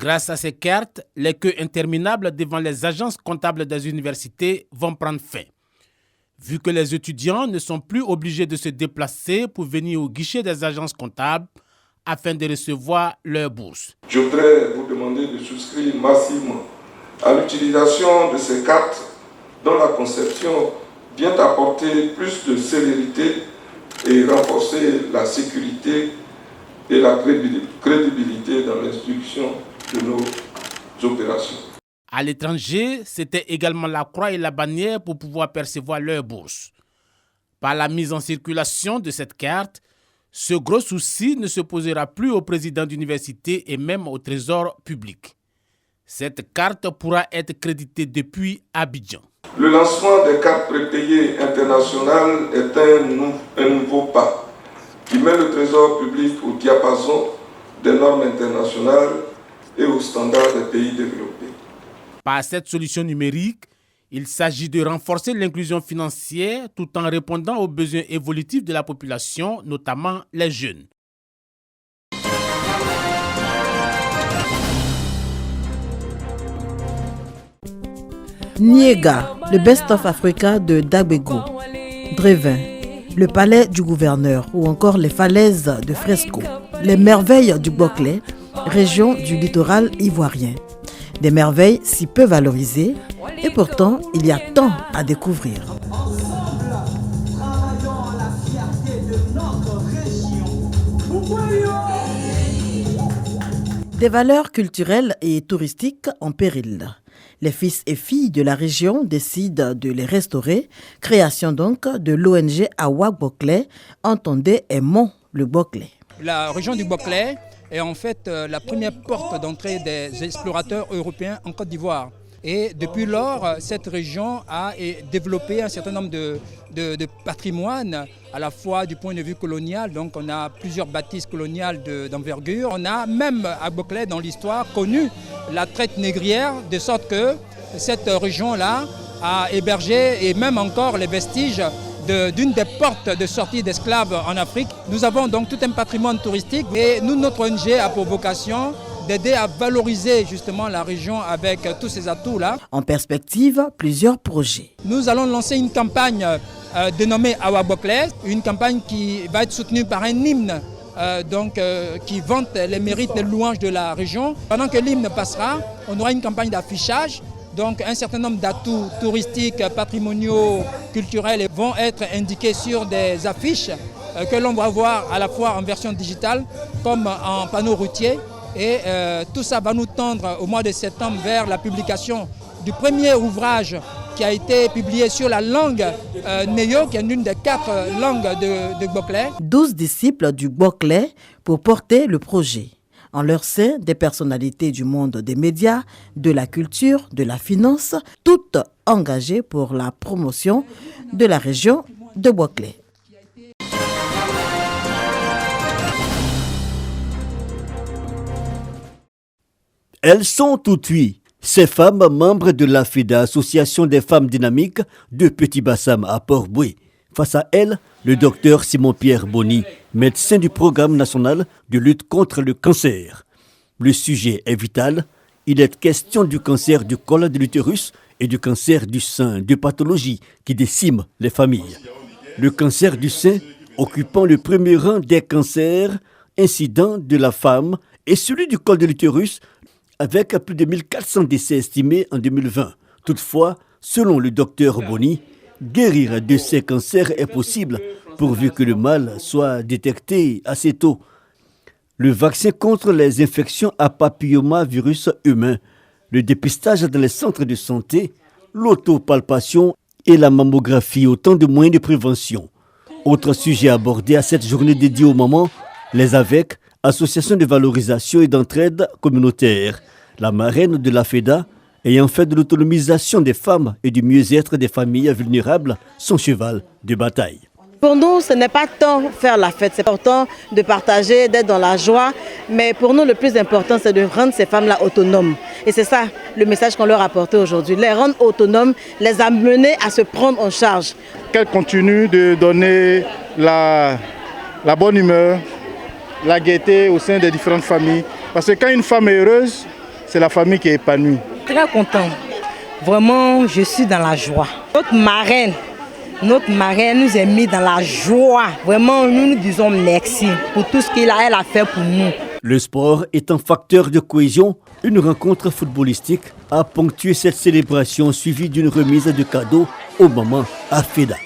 Grâce à ces cartes, les queues interminables devant les agences comptables des universités vont prendre fin. Vu que les étudiants ne sont plus obligés de se déplacer pour venir au guichet des agences comptables afin de recevoir leur bourse. Je voudrais vous demander de souscrire massivement à l'utilisation de ces cartes dont la conception vient apporter plus de célérité et renforcer la sécurité et la crédibilité dans l'instruction de nos opérations. À l'étranger, c'était également la croix et la bannière pour pouvoir percevoir leur bourse. Par la mise en circulation de cette carte, ce gros souci ne se posera plus au président d'université et même au trésor public. Cette carte pourra être créditée depuis Abidjan. Le lancement des cartes prépayées internationales est un nouveau pas qui met le trésor public au diapason des normes internationales et aux standards des pays développés. Par cette solution numérique, il s'agit de renforcer l'inclusion financière tout en répondant aux besoins évolutifs de la population, notamment les jeunes. Niega, le Best of Africa de Dagbego. Drevin, le palais du gouverneur ou encore les falaises de Fresco. Les merveilles du Boclé, région du littoral ivoirien. Des merveilles si peu valorisées et pourtant il y a tant à découvrir. Des valeurs culturelles et touristiques en péril. Les fils et filles de la région décident de les restaurer. Création donc de l'ONG Awak Boclé, entendez Aimons le Boclé. La région du Boclé est en fait la première porte d'entrée des explorateurs européens en Côte d'Ivoire. Et depuis lors, cette région a développé un certain nombre de patrimoines, à la fois du point de vue colonial, donc on a plusieurs bâtisses coloniales d'envergure. On a même à Boclé dans l'histoire connu la traite négrière, de sorte que cette région-là a hébergé et même encore les vestiges d'une des portes de sortie d'esclaves en Afrique. Nous avons donc tout un patrimoine touristique et nous, notre ONG a pour vocation d'aider à valoriser justement la région avec tous ces atouts-là. En perspective, plusieurs projets. Nous allons lancer une campagne dénommée Awak Boclé, une campagne qui va être soutenue par un hymne qui vante les mérites et les louanges de la région. Pendant que l'hymne passera, on aura une campagne d'affichage. Donc un certain nombre d'atouts touristiques, patrimoniaux, culturels vont être indiqués sur des affiches que l'on va voir à la fois en version digitale comme en panneau routier. Et tout ça va nous tendre au mois de septembre vers la publication du premier ouvrage qui a été publié sur la langue Néo, qui est l'une des 4 langues de Boclé. 12 disciples du Boclé pour porter le projet. En leur sein, des personnalités du monde des médias, de la culture, de la finance, toutes engagées pour la promotion de la région de Boclé. Elles sont toutes 8, ces femmes membres de la FEDA, Association des femmes dynamiques de Petit-Bassam à Port-Boué. Face à elles, le docteur Simon-Pierre Boni, médecin du programme national de lutte contre le cancer. Le sujet est vital. Il est question du cancer du col de l'utérus et du cancer du sein, deux pathologies qui déciment les familles. Le cancer du sein occupant le premier rang des cancers incidents de la femme et celui du col de l'utérus avec plus de 1400 décès estimés en 2020. Toutefois, selon le docteur Boni, guérir de ces cancers est possible pourvu que le mal soit détecté assez tôt. Le vaccin contre les infections à papillomavirus humain, le dépistage dans les centres de santé, l'autopalpation et la mammographie, autant de moyens de prévention. Autre sujet abordé à cette journée dédiée aux mamans, les AVEC, associations de valorisation et d'entraide communautaire. La marraine de la FEDA, ayant fait de l'autonomisation des femmes et du mieux-être des familles vulnérables son cheval de bataille. Pour nous, ce n'est pas tant faire la fête, c'est important de partager, d'être dans la joie. Mais pour nous, le plus important, c'est de rendre ces femmes-là autonomes. Et c'est ça le message qu'on leur a apporté aujourd'hui. Les rendre autonomes, les amener à se prendre en charge. Qu'elles continuent de donner la bonne humeur, la gaieté au sein des différentes familles. Parce que quand une femme est heureuse, c'est la famille qui est épanouie. Très content. Vraiment, je suis dans la joie. Notre marraine nous a mis dans la joie. Vraiment, nous disons merci pour tout ce qu'elle a fait pour nous. Le sport est un facteur de cohésion. Une rencontre footballistique a ponctué cette célébration suivie d'une remise de cadeaux aux mamans à Feda.